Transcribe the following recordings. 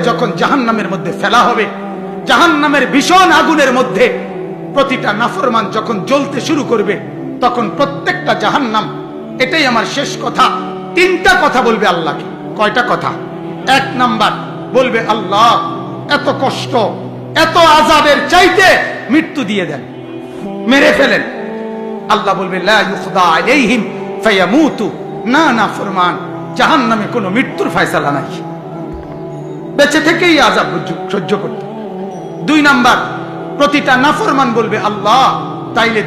যখন জাহান্নামের মধ্যে ফেলা হবে, জাহান্নামের ভীষণ আগুনের মধ্যে প্রতিটা নাফরমান যখন জ্বলতে শুরু করবে, তখন প্রত্যেকটা জাহান্নাম, এটাই আমার শেষ কথা, তিনটা কথা বলবে আল্লাহকে। কয়টা কথা? এক নাম্বার বলবে, আল্লাহ এত কষ্ট, এত আযাবের চাইতে মৃত্যু দিয়ে দেন, মেরে ফেলেন। আল্লাহ বলবে, লা ইউখদা আলাইহিম ফায়ামুতু, না নাফরমান, জাহান্নামে কোনো মৃত্যুর ফয়সালা নাই, বেঁচে থেকেই আযাব সহ্য করতে। দুই নাম্বার, প্রতিটা নাফরমান বলবে, আল্লাহ তাইলে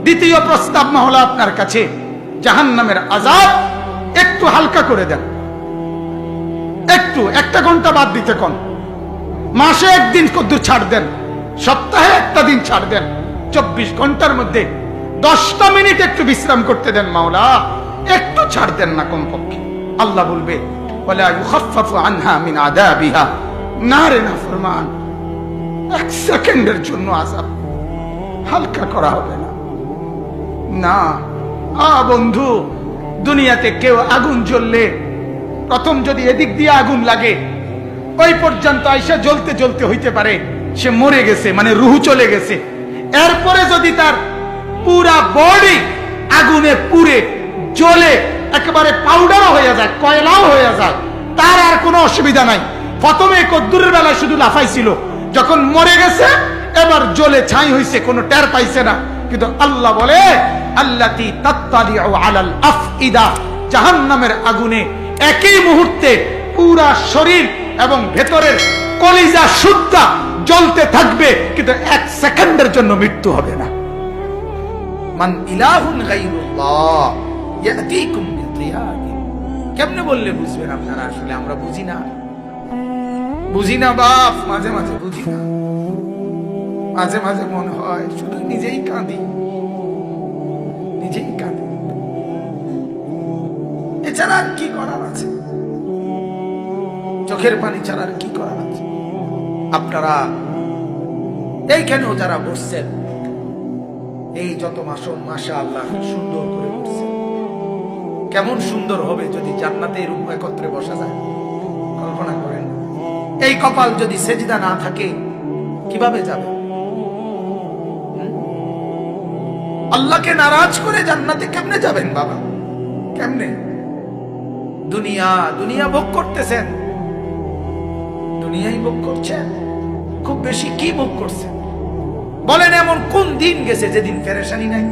দ্বিতীয় প্রস্তাব মহলা আপনার কাছে, জাহান্নামের আযাব একটু হালকা করে দেন, একটু 1 ঘন্টা বাদ দিতে কোন, মাসে একদিন কদ্দুর ছাড় দেন, সপ্তাহে একটা দিন ছাড় দেন, 24 ঘন্টার মধ্যে 10টা মিনিট একটু বিশ্রাম করতে দেন মাওলা, একটু ছাড় দেন না কমপক্ষে। আল্লাহ বলবে, ওয়ালা ইউখাফফাফু আনহা মিন আযাবিহা, না রে নাফরমান, 1 সেকেন্ডের জন্য আযাব হালকা করা হবে না। না বন্ধু, দুনিয়াতে কেউ আগুন জ্বললে প্রথম যদি এদিক দিয়ে আগুন লাগে, ওই পর্যন্ত আইসা জ্বলতে জ্বলতে হইতে পারে সে মরে গেছে, মানে রুহু চলে গেছে। এরপরে যদি তার পুরা বডি আগুনে পুড়ে জ্বলে একেবারে পাউডারও হয়ে যায়, কয়লাও হয়ে যায়, তার আর কোনো অসুবিধা নাই। প্রথমে কদ্দুরের বেলায় শুধু লাফাইছিল, যখন মরে গেছে এবার জ্বলে ছাই হইছে, কোনো টের পাইছে না। কিন্তু আল্লাহ বলে, আল্লাতী তাত্তালিউ আলাল আফইদা, জাহান্নামের আগুনে একই মুহূর্তে পুরা শরীর এবং ভেতরের কলিজা সুদ্ধা জ্বলতে থাকবে, কিন্তু 1 সেকেন্ডের জন্য মৃত্যু হবে না। মান ইলাহুন গায়রুল্লাহ ইয়াতিকুম বিদিয়াহিন। কেমনে বললে বুঝবেন আপনারা? আসলে আমরা বুঝি না বাপ, মাঝে মাঝে বুঝি না, মাঝে মাঝে মনে হয় শুধু নিজেই কাঁদি। এছাড়া আর কি করার আছে? চোখের পানি ছাড়া আর কি করার আছে? আপনারা এইখানেও যারা বসছেন, এই যত মাসুম, মাশাআল্লাহ সুন্দর করে বসছেন, কেমন সুন্দর হবে যদি জান্নাতে এরকম একত্রে বসা যায়। কল্পনা করেন, এই কপাল যদি সেজদা না থাকে কিভাবে যাবে? আল্লাহকে নারাজ করে জান্নাতে কেমনে যাবেন বাবা? কেমনে? দুনিয়া ভোগ করতেছেন, দুনিয়াই ভোগ করছেন, খুব বেশি কি ভোগ করছেন বলেন? এমন কোন দিন গেছে যেদিন পেরেশানি নাই?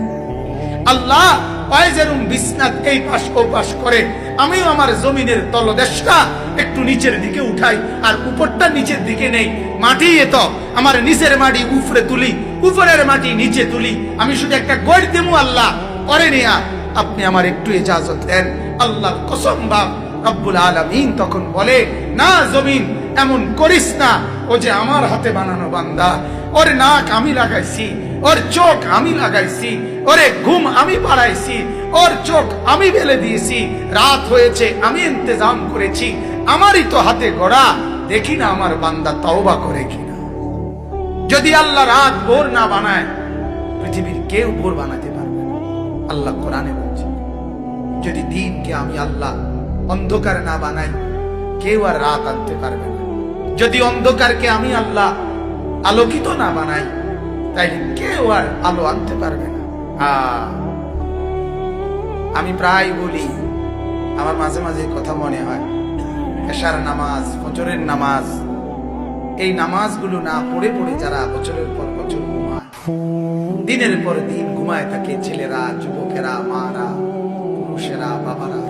আল্লাহ পায়জেরুম বিছনাত এই পাশ ও পাশ করে, আমিও আমার জমিনের তলদেশটা একটু নিচের দিকে উঠাই, আর উপরটা নিচের দিকে নেই, মাটি এত আমার নিচের মাটি উপরে তুলি, উপরের মাটি নিচে তুলি, আমি শুধু একটা গড় দেবো আল্লাহ করে নেয়া, আপনি আমার একটু ইজাজত দেন। আল্লাহ কসম বাপ রব্বুল আলামিন তখন বলে, না জমিন এমন করিস না, ও যে আমার হাতে বানানো বান্দা, ওর নাক আমি লাগাইছি, ওর চোখ আমি লাগাইছি, ওরে ঘুম আমি পাড়াইছি, ওর চোখ আমি বেলে দিয়েছি, রাত হয়েছে আমি ইন্তজাম করেছি, আমারই তো হাতে গড়া, দেখি না আমার বান্দা তওবা করে কিনা। যদি আল্লাহ রাত ভোর না বানায়, পৃথিবীর কেউ ভোর বানাতে পারবে না। আল্লাহ কোরআনে বলছে, যদি দিনকে আমি আল্লাহ অন্ধকার না বানাই, কেউ আর রাত আনতে পারবে না। যদি অন্ধকারকে আমি আল্লাহ আলোকিত না বানাই, তাইলে কেউ আর আলো আনতে পারবে না। আমি প্রায় বলি, আমার মাঝে মাঝে কথা মনে হয়, এশার নামাজ, ফজরের নামাজ, এই নামাজগুলো না পড়ে যারা বছরের পর বছর ঘুমায়, দিনের পর দিন ঘুমায় থাকে, ছেলেরা, যুবকেরা, মারা, পুরুষেরা, বাবারা।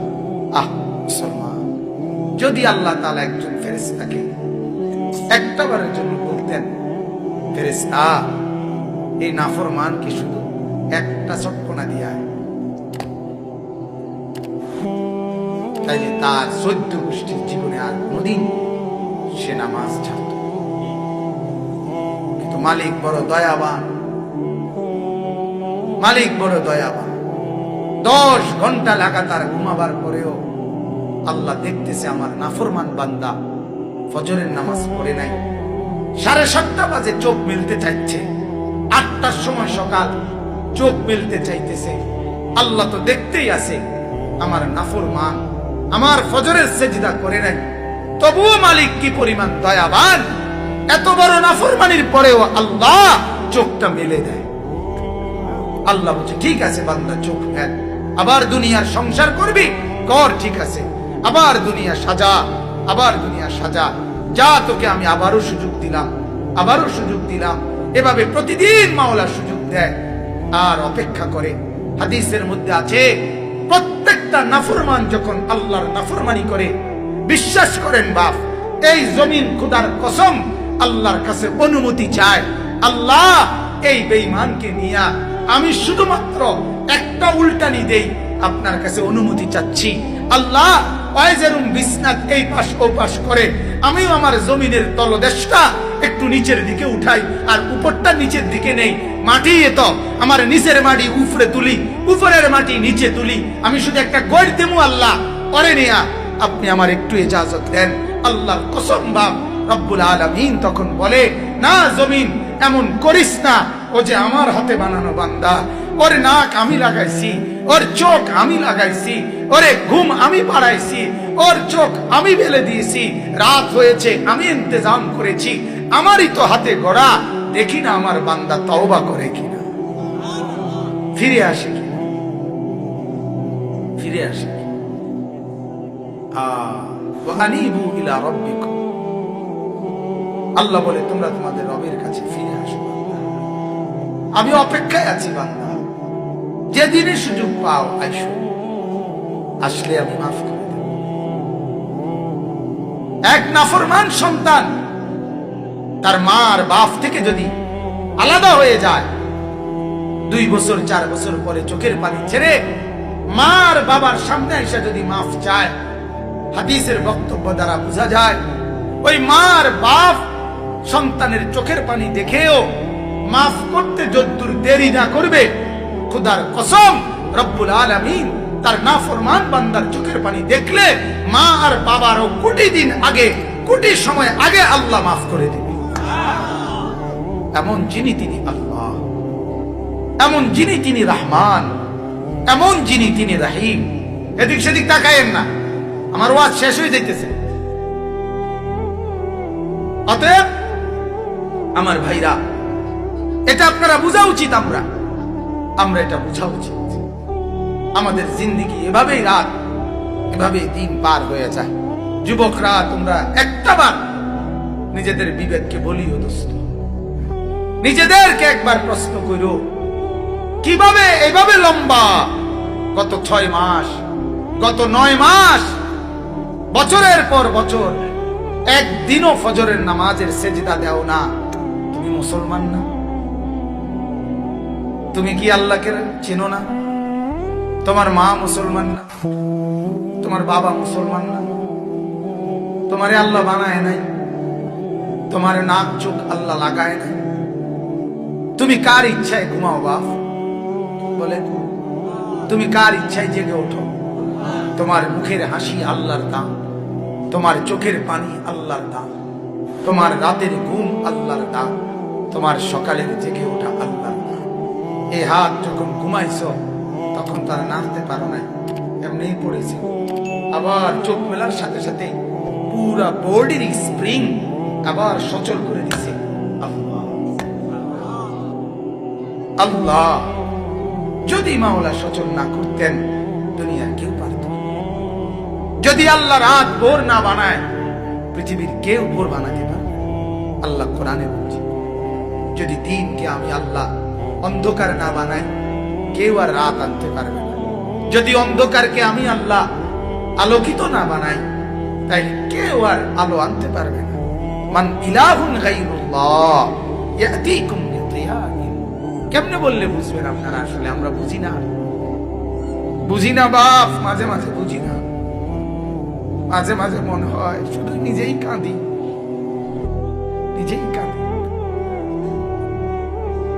মুসলমান, যদি আল্লাহ তাআলা একজন ফেরেশতাকে একটা বারের জন্য বলতেন, ফেরেশতা এই নাফরমানকে শুধু একটা চটকনা দিয়া, তাইলে তার 14 গোষ্ঠীর জীবনে আর কোনদিন সে নামাজ ছাড়ত। কিন্তু মালিক বড় দয়াবান, মালিক বড় দয়াবান। 10 ঘন্টা লাগাতার ঘুমাবার পরেও আল্লাহ দেখতেছে আমার নাফরমান বান্দা ফজরের নামাজ পড়ে নাই। 7:30 বাজে চোখ মেলতে চাইছে, 8টার সময় সকাল চোখ মেলতে চাইতেছে। আল্লাহ তো দেখতেই আছে আমার নাফরমান আমার ফজরের সেজদা করে নাই, তবুও মালিক কি পরিমাণ দয়াবান, এত বড় নাফরমানির পরেও আল্লাহ চোখটা মেলে দেয়। আল্লাহ বলছে ঠিক আছে বান্দা চোখ ফেল, আবার দুনিয়ার সংসার করবি কর, ঠিক আছে, আবার দুনিয়া সাজা, আবার দুনিয়া সাজা, যা তোকে আমি আবারও সুযোগ দিলাম, আবারও সুযোগ দিলাম। এভাবে প্রতিদিন মাওলা সুযোগ দেয় আর অপেক্ষা করে। হাদিসের মধ্যে আছে প্রত্যেকটা নাফরমান যখন আল্লাহর নাফরমানি করে, বিশ্বাস করেন বাপ, এই জমিন খোদার কসম আল্লাহর কাছে অনুমতি চায়, আল্লাহ এই বেঈমানকে নিয়া আমি শুধুমাত্র একটা উল্টানি দেই, আপনার কাছে অনুমতি চাচ্ছি। আল্লাহ ওয়াইজেরুম বিসনাত এই পাশ ও পাশ করে, আমিও আমার জমিনের তলদেশটা একটু নিচের দিকে উঠাই আর উপরটা নিচের দিকে নেই। মাটি তো আমার নিচের মাটি উপরে তুলি, উপরের মাটি নিচে তুলি, আমি শুধু একটা গড় দেবো আল্লাহ, পরে নেয়া আপনি আমার একটু ইজাজত দেন। আল্লাহর কসম বাপ রব্বুল আলামিন তখন বলে, না জমিন এমন করিস না, ও যে আমার হাতে বানানো বান্দা, ওর নাক আমি লাগাইছি, ওর চোখ আমি লাগাইছি, ওরে ঘুম আমি পাড়াইছি, ওর চোখ আমি বেলে দিয়েছি, রাত হয়েছে আমি ইন্তজাম করেছি, আমারই তো হাতে গড়া, দেখি না আমার বান্দা তওবা করে কিনা, ফিরে আসে কিনা, ফিরে আসে কিনা। আনিবু ইলা রাব্বিকুম, আল্লাহ বলে তোমরা তোমাদের রবের কাছে ফিরে আসো, আমি অপেক্ষায় আছি বান্দা, যেদিনই সুযোগ পাও আইসো, আসলে আমি মাফ করে দেব। এক নাফরমান সন্তান তার মা আর বাপ থেকে যদি আলাদা হয়ে যায়, 2 বছর 4 বছর পরে চোখের পানি ছেড়ে মা আর বাবার সামনে এসে যদি মাফ চায়, হাদিসের বক্তব্য দ্বারা বোঝা যায় ওই মা আর বাপ সন্তানের চোখের পানি দেখেও মাফ করতে যদ্দূর দেরি না করবে, খোদার কসম রব্বুল আলামিন তার নাফরমান বান্দার চোখের পানি দেখলে মা আর বাবারও কোটি দিন আগে, কোটি সময় আগে আল্লাহ মাফ করে দিবে। এমন যিনি তিনি আল্লাহ, এমন যিনি তিনি রহমান, এমন যিনি তিনি রহিম। এদিক সেদিক তাকায়েন না, আমার ওয়াজ শেষ হয়ে যাইতেছে। অতএব আমার ভাইরা, এটা আপনারা বোঝা উচিত, আমরা এটা বোঝা উচিত। আমাদের জিন্দেগি এভাবেই রাত, এভাবেই দিন পার হয়ে যায়। যুবকরা তোমরা একটাবার নিজেদের বিবেককে বলিও দোস্ত, নিজেদেরকে একবার প্রশ্ন করো, কিভাবে এভাবে লম্বা গত 6 মাস, গত 9 মাস, বছরের পর বছর একদিনও ফজরের নামাজের সেজদা দাও না, তুমি মুসলমান না? তুমি কি আল্লাহকে চেনো না? তোমার মা মুসলমান না? তোমার বাবা মুসলমান না? তোমারে আল্লাহ বানায় নাই, তোমার নাক চোখ আল্লাহ লাগায় নাই, তুমি কার ইচ্ছায় ঘুমাও বাপ? বলে তুমি কার ইচ্ছায় জেগে ওঠো? তোমার মুখের হাসি আল্লাহর দান, তোমার চোখের পানি আল্লাহর দান, তোমার রাতের ঘুম আল্লাহর দান, তোমার সকালের জেগে ওঠা আল্লাহর দান। এই হাত যখন ঘুমাইছো তখন তারা নাচতে পারো নাই, এমনি পড়েছে। আবার চোখ মেলার সাথে সাথে পুরা বডির স্প্রিং আবার সচল করে দিছে আল্লাহ। আল্লাহ যদি মাওলা সচল না করতেন দুনিয়ার কেউ পারত। যদি আল্লাহ রাত ভোর না বানায় পৃথিবীর কেউ ভোর বানাতে পারে। আল্লাহ কোরআনে বলছে, যদি দিনকে আমি আল্লাহ অন্ধকার না বানাই কেউ আর রাত আনতে পারবে না। যদি অন্ধকারকে আমি আল্লাহ আলোকিত না বানাই তাই কেউ আর আলো আনতে পারবে না। মান ইলাহুন গায়রুল্লাহ ইয়াতিকুম বিদিয়াইন। কেমনে বললে বুঝবেন আপনারা? আসলে আমরা বুঝি না বাপ, মাঝে মাঝে বুঝি না, মাঝে মাঝে মনে হয় শুধু নিজেই কাঁদি।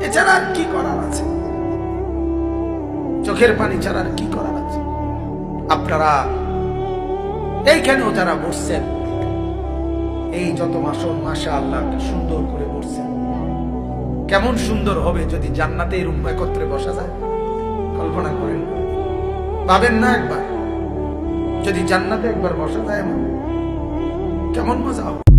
এছাড়া আর কি করার আছে? চোখের পানি ছাড়া আর কি করার আছে? আপনারা এইখানেও যারা বসছেন, এই যত মাসন মাশাআল্লাহ সুন্দর করে বসছেন। কেমন সুন্দর হবে যদি জান্নাতে এরকম একত্রে বসা যায়? কল্পনা করেন, ভাবেন না একবার যদি জান্নাতে একবার বসা যায়। এমন কেমন মজা হবে।